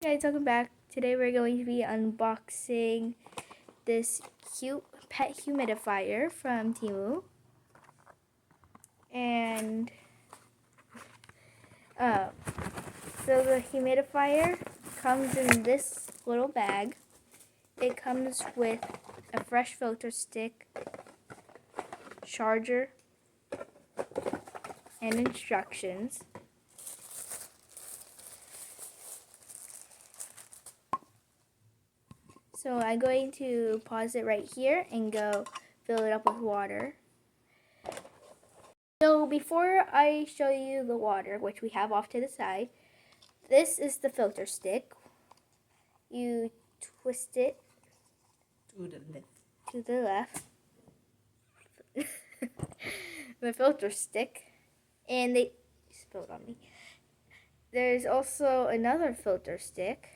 Hey guys, welcome back. Today we're going to be unboxing this cute pet humidifier from Temu. And so the humidifier comes in this little bag. It comes with a fresh filter stick, charger, and instructions. So I'm going to pause it right here and go fill it up with water. So before I show you the water, which we have off to the side, this is the filter stick. You twist it to the left. The filter stick, and they spilled on me. There's also another filter stick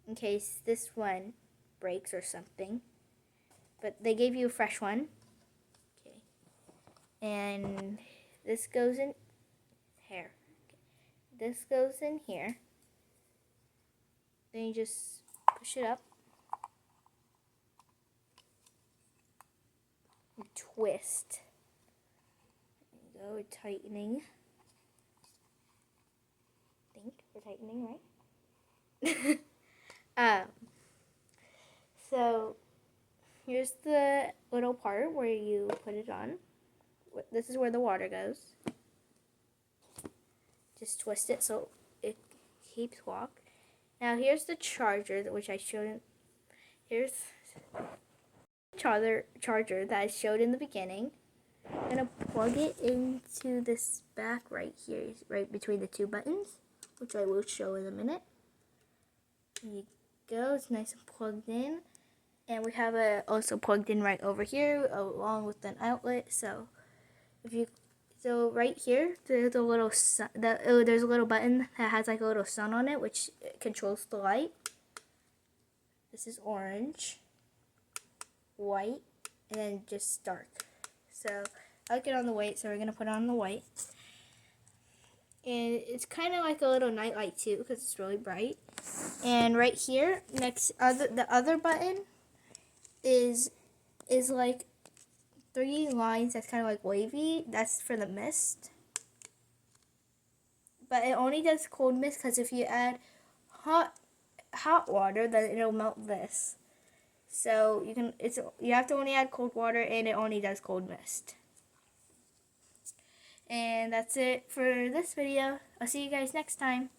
in case this one breaks or something, but they gave you a fresh one. Okay, and this goes in here. This goes in here. Then you just push it up. And twist. There you go, we're tightening. I think we're tightening, right? So here's the little part where you put it on. This is where the water goes. Just twist it so it keeps walk. Now here's the charger, which I showed. Here's the charger that I showed in the beginning. I'm gonna plug it into this back right here, right between the two buttons, which I will show in a minute. There you go. It's nice and plugged in, and we have it also plugged in right over here, along with an outlet. So right here, there's a little sun, there's a little button that has like a little sun on it, which controls the light. This is orange, white, and then just dark. So I like it on the white, so we're gonna put it on the white. And it's kind of like a little night light too, because it's really bright. And right here, the other button is like 3 lines that's kind of like wavy. That's for the mist. But it only does cold mist, because if you add hot water, then it'll melt this. So you have to only add cold water, and it only does cold mist. And that's it for this video. I'll see you guys next time.